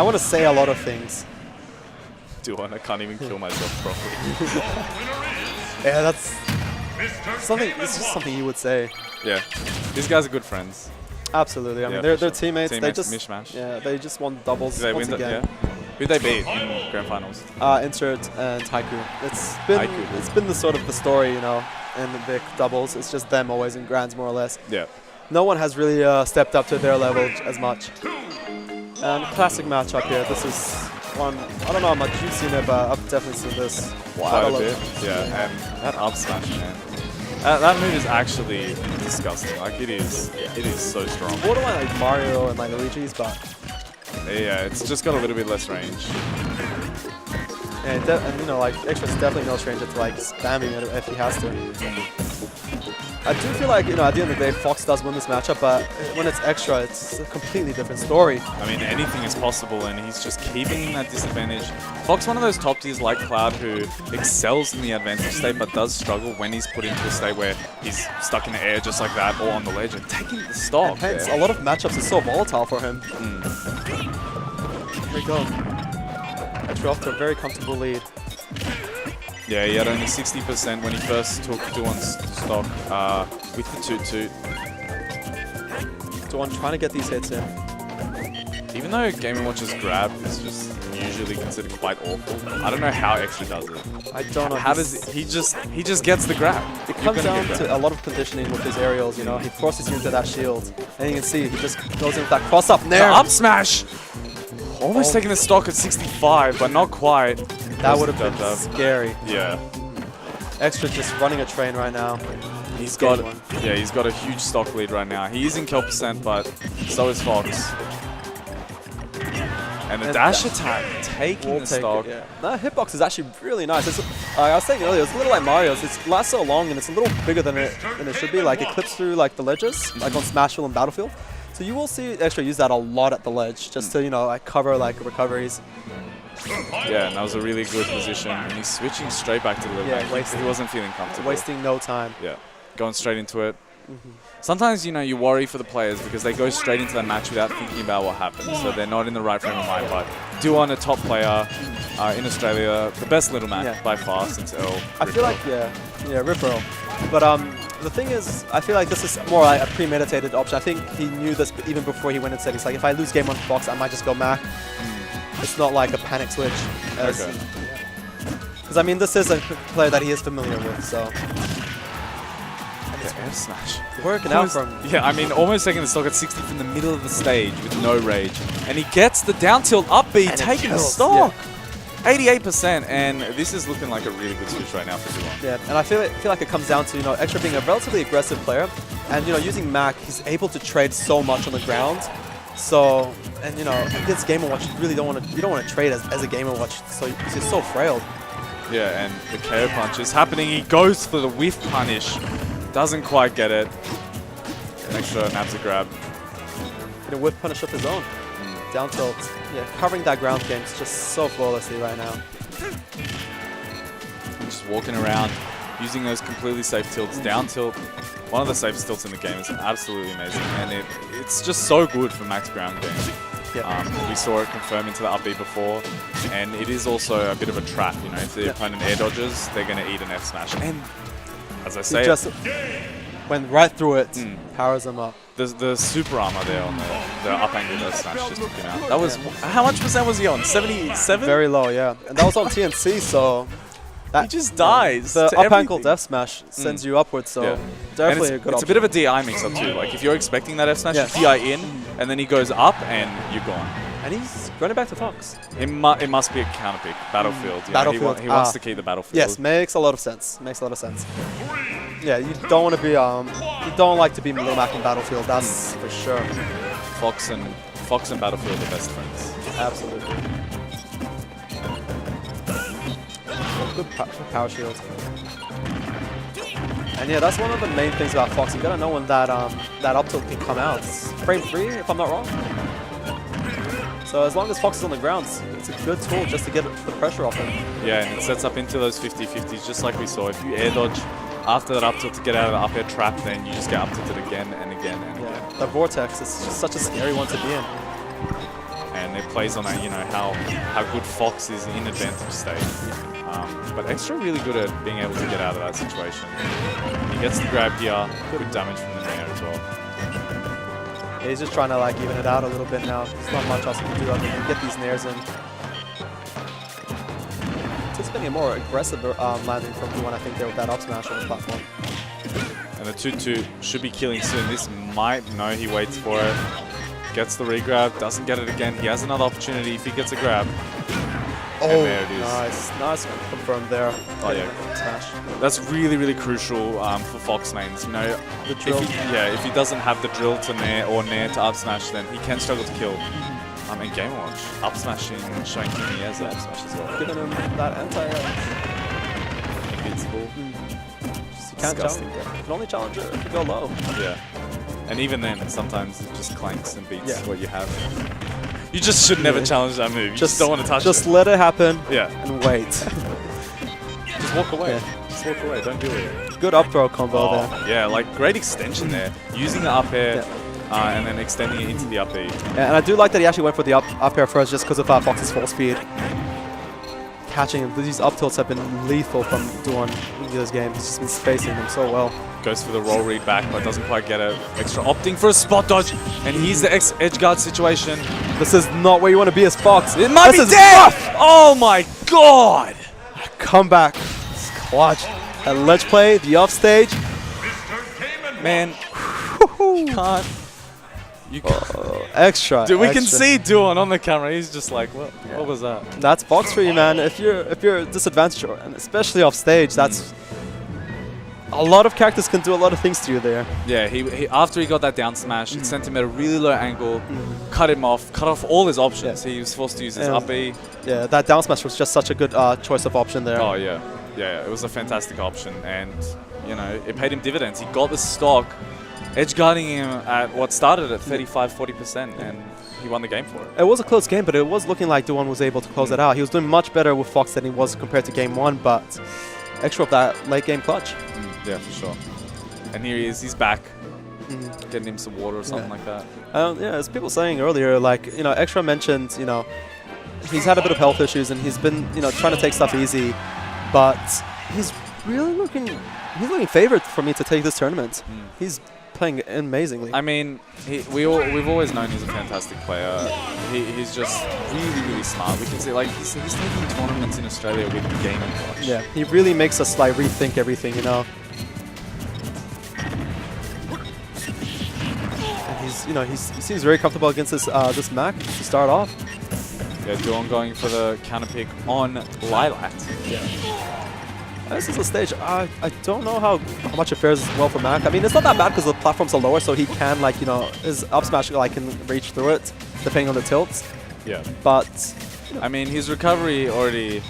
I want to say a lot of things. Duon, I can't even kill myself properly. Yeah, that's something. It's just something you would say. Yeah, these guys are good friends. Absolutely. I mean, Yeah, they're teammates. They just mishmash. yeah, they just won doubles Did they once win again. yeah. Who'd they beat in grand finals? Insert and Haiku. It's been the sort of the story, you know, in the big doubles. It's just them always in grands, more or less. Yeah. No one has really stepped up to their level as much. And classic matchup here. This is one. I don't know how much you've seen it, but I've definitely seen this Quite a bit. Yeah, and that up smash, man. That move is actually disgusting. Like, it is so strong. Borderline like Mario and like Luigi's, but yeah, it's just got a little bit less range. and you know, like Extra's definitely no stranger to like spamming it if he has to. I do feel like, you know, at the end of the day, Fox does win this matchup, but when it's Extra, it's a completely different story. I mean, anything is possible, and he's just keeping that disadvantage. Fox, one of those top tiers like Cloud, who excels in the advantage state, but does struggle when he's put into a state where he's stuck in the air just like that, or on the ledge, and taking the stock. And hence, a lot of matchups is so volatile for him. Here we go. Extra off to a very comfortable lead. Yeah, he had only 60% when he first took Duon's stock with the 2-2. Duon trying to get these hits in. Even though Game & Watch's grab is just usually considered quite awful, I don't know how Extra does it. I don't know. How does he just gets the grab? It comes down to a lot of conditioning with his aerials, you know. He forces you into that shield. And you can see he just goes in with that cross up there. The up smash! Almost taking the stock at 65, but not quite. That would have been scary. Yeah. Extra just running a train right now. He's got a huge stock lead right now. He is in kill percent, but so is Fox. And the dash attack taking the stock. Yeah. That hitbox is actually really nice. It's, I was saying earlier, it's a little like Mario's. It lasts so long and it's a little bigger than it should be. Like it clips through like the ledges, like on Smashville and Battlefield. So you will see Extra use that a lot at the ledge, just to, you know, like cover like recoveries. Yeah, and that was a really good position. And he's switching straight back to the ledge. He wasn't feeling comfortable. Wasting no time. Yeah, going straight into it. Sometimes, you know, you worry for the players because they go straight into the match without thinking about what happens. So they're not in the right frame of mind. But Duon, a top player in Australia, the best little man by far since Earl. I feel like, Rip Earl. But the thing is, I feel like this is more like a premeditated option. I think he knew this even before he went and said, he's like, if I lose game on Fox, I might just go Mac. It's not like a panic switch. Because, I mean, this is a player that he is familiar with, so. F smash. Working out from. Yeah, I mean, almost taking the stock at 60 from the middle of the stage with no rage. And he gets the down tilt up B, taking the stock. 88%, and this is looking like a really good switch right now for Duon. Yeah, and I feel like it comes down to, you know, Extra being a relatively aggressive player, and, you know, using Mac, he's able to trade so much on the ground. So, and, you know, against Game & Watch, you really don't want to trade as a Game & Watch. So he's so frail. Yeah, and the KO punch is happening. He goes for the whiff punish, doesn't quite get it. Extra nabs a grab. Get a whiff punish of his own. Down tilt. Yeah, covering that ground game is just so flawlessly right now. Just walking around, using those completely safe tilts. Down tilt, one of the safest tilts in the game, is absolutely amazing. And it's just so good for max ground game. Yep. We saw it confirm into the up B before, and it is also a bit of a trap. You know, if the opponent air dodges, they're going to eat an F smash. And as I say, just went right through it, powers them up. The super armor there on the up angle F smash just took him out. That was how much percent was he on? 77? Very low, yeah. And that was on TNC, so he just dies. The up ankle F smash sends you upwards, so definitely a good option. It's a bit of a DI mix up too. Like if you're expecting that F smash, you DI in, and then he goes up, and you're gone. And he's running back to Fox. It must be a counter pick. Battlefield. Battlefield. He wants to keep the Battlefield. Yes, makes a lot of sense. Makes a lot of sense. Yeah, you don't want to be you don't like to be Lil Mac in Battlefield. That's for sure. Fox and Battlefield are best friends. Absolutely. Good power shield. And yeah, that's one of the main things about Fox. You gotta know when that up tilt can come out. It's frame 3, if I'm not wrong. So as long as Fox is on the ground, it's a good tool just to get the pressure off him. Yeah, and it sets up into those 50-50s just like we saw. If you air dodge after that up tilt to get out of the up air trap, then you just get up tilted again and again and again. The vortex is just such a scary one to be in. And and it plays on that, you know, how good Fox is in advantage state. But Extra really good at being able to get out of that situation. He gets the grab here, good damage from the Nair as well. Yeah, he's just trying to like even it out a little bit now. There's not much else he can do other than get these Nairs in. Anticipating a more aggressive landing from Duon, I think, there with that up smash on the platform. And the 2-2 should be killing soon. This might, no, he waits for it. Gets the regrab, doesn't get it again. He has another opportunity if he gets a grab. Oh, and there it is. Nice confirmed there. Oh yeah, smash. That's really, really crucial for Fox mains. You know, The drill. if he doesn't have the drill to Nair or Nair to up smash, then he can struggle to kill. And Game Watch, up smashing, showing him he has that up smash as well. Giving him that Invincible. You can't challenge it. You can only challenge it if you go low. Yeah. And even then, sometimes it just clanks and beats Yeah. what you have. You just should never challenge that move. You just don't want to touch it. Just let it happen and wait. Just walk away. Yeah. Just walk away. Don't do it. Good up throw combo there. Yeah, like great extension there. Using the up air and then extending it into the up B. Yeah, and I do like that he actually went for the up air first just because of Fox's full speed. Catching him. These up tilts have been lethal from Duon in this game. He's just been spacing them so well. Goes for the roll read back, but doesn't quite get it. Extra opting for a spot dodge, and here's the edge guard situation. This is not where you want to be as Fox. It might be dead! Oh my god! Comeback. Clutch. That ledge play, the off stage. Man, you can't. Extra. Dude, we can extra. see Duon on the camera. He's just like, what was that? That's Fox for you, man. If you're disadvantaged, and especially off stage, that's a lot of characters can do a lot of things to you there. Yeah, he after he got that down smash, it sent him at a really low angle, cut off all his options. He was forced to use his up B. Yeah, that down smash was just such a good choice of option there. Oh yeah, it was a fantastic option, and you know it paid him dividends. He got the stock, edge guarding him at what started at 35-40%, and he won the game for it. It was a close game, but it was looking like Duon was able to close it out. He was doing much better with Fox than he was compared to game one, but Extra of that late game clutch. Yeah, for sure. And here he is. He's back, getting him some water or something like that. Yeah, as people saying earlier, like, you know, Extra mentioned, you know, he's had a bit of health issues and he's been, you know, trying to take stuff easy, but he's really looking favored for me to take this tournament. He's playing amazingly. I mean, we've always known he's a fantastic player. He's just really, really smart. We can see, like, he's taking tournaments in Australia with the Game & Watch. Yeah, he really makes us, like, rethink everything, you know. And he's, you know, he seems very comfortable against this Mac to start off. Yeah, Duon going for the counter pick on Lilat. Yeah. This is a stage, I don't know how much it fares well for Mac. I mean, it's not that bad because the platforms are lower, so he can, like, you know, his up smash, like, can reach through it, depending on the tilts. Yeah. But, you know, I mean, his recovery already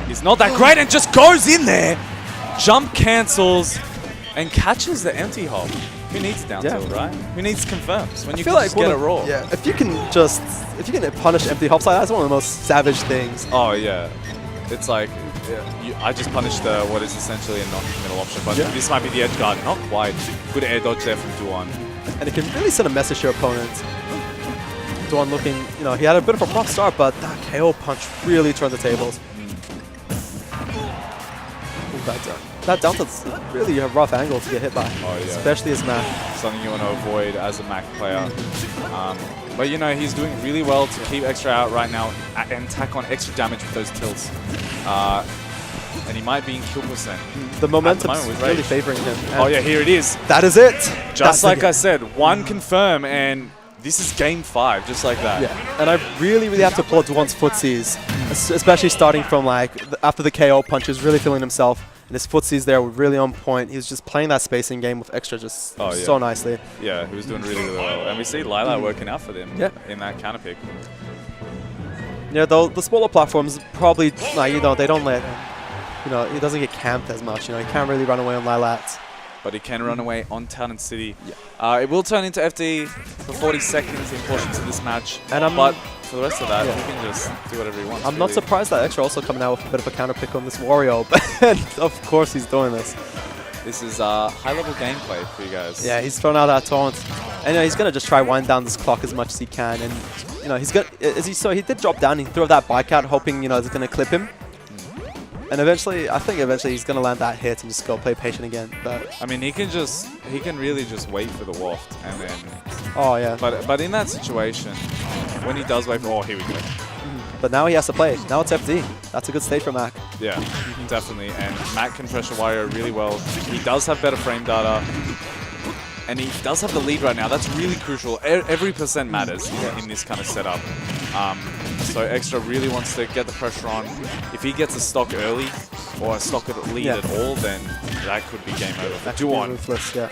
is not that great and just goes in there, jump cancels, and catches the empty hop. Who needs down tilt, right? Who needs confirms when you can just get a roll? Yeah, if you can punish empty hops like that, that's one of the most savage things. Oh, yeah. It's like, I just punished what is essentially a non-middle option, but this might be the edge guard. Not quite. Good air dodge there from Duon. And it can really send a message to your opponent. Duon looking, you know, he had a bit of a rough start, but that KO punch really turned the tables. That down tilt's really a rough angle to get hit by, especially as Mac. Something you want to avoid as a Mac player. But, you know, he's doing really well to keep Extra out right now and tack on extra damage with those tilts. And he might be in kill percent. The momentum's really favoring him. Oh, yeah, here it is. That is it. Just like I said, one confirm, and this is game 5, just like that. Yeah, and I really, really have to applaud Duon's footsies, especially starting from, like, after the KO punch, he was really feeling himself. And his footsies there were really on point. He was just playing that spacing game with Extra just so nicely. Yeah, he was doing really, really well. And we see Lila working out for them in that counter pick. Yeah, though the smaller platforms probably, like, you know, they don't let, you know, he doesn't get camped as much. You know, he can't really run away on Lilat. But he can run away on Town and City. Yeah. It will turn into FD for 40 seconds in portions of this match. But for the rest of that, he can just do whatever he wants. I'm not surprised that Extra also coming out with a bit of a counter pick on this Wario, but of course he's doing this. This is high-level gameplay for you guys. Yeah, he's thrown out that taunt. And he's going to just try wind down this clock as much as he can. And, he's got, as you saw, he did drop down. He threw that bike out, hoping, it's going to clip him. And eventually, I think he's going to land that hit and just go play patient again. But I mean, he can really just wait for the waft and then. Oh yeah. But in that situation, when he does wait for, here we go. But now he has to play. Now it's FD. That's a good stage for Mac. Yeah, definitely. And Mac can pressure Wario really well. He does have better frame data. And he does have the lead right now. That's really crucial. Every percent matters in this kind of setup. So Extra really wants to get the pressure on. If he gets a stock early or a stock lead at all, then that could be game over. That could be ruthless, yeah.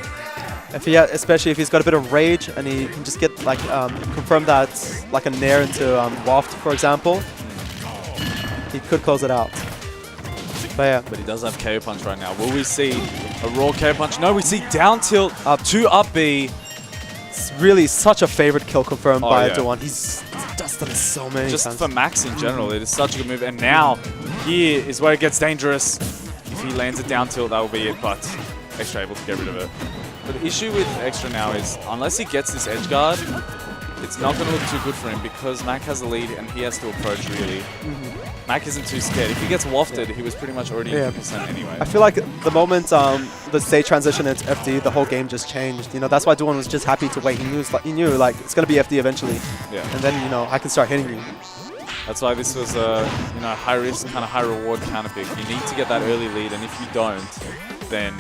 Especially if he's got a bit of rage and he can just get confirm that like a nair into waft, for example, he could close it out. But he does have KO punch right now. Will we see a raw KO punch? No, we see down tilt to up B. It's really such a favorite kill confirmed by Duon. He's just done it so many times. Just for Max in general, it is such a good move. And now here is where it gets dangerous. If he lands it down tilt, that will be it. But Extra able to get rid of it. But the issue with Extra now is unless he gets this edge guard, it's not going to look too good for him because Mac has the lead and he has to approach really. Mac isn't too scared. If he gets wafted, he was pretty much already 50% anyway. I feel like the moment the stage transition into FD, the whole game just changed. That's why Duon was just happy to wait. He knew like it's going to be FD eventually. Yeah. And then I can start hitting you. That's why this was a high risk, kind of high reward counter pick. You need to get that early lead, and if you don't, then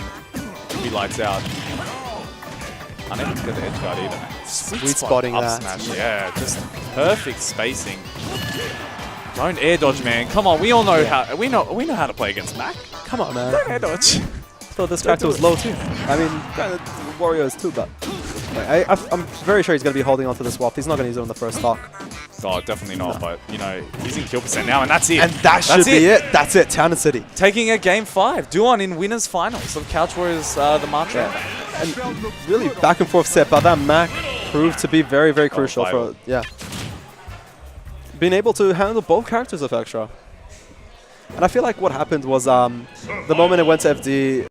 he lights out. Unable to get the edge guard either, man. Sweet spotting up that. smash, yeah, just perfect spacing. Don't air dodge, man. Come on, we all know how we know how to play against Mac. Come on, man. Don't air dodge. I thought this character was low too. I mean, granted, Wario is too, but I'm very sure he's going to be holding on to this waft. He's not going to use it on the first stock. Oh, definitely not. But he's in kill percent now, and that's it. And that should be it. That's it. Town and City taking a game 5. Duon in winners finals of Couchwarriors, the March round. And really back and forth set, but that Mac proved to be very, very crucial for being able to handle both characters of Extra. And I feel like what happened was the moment it went to FD.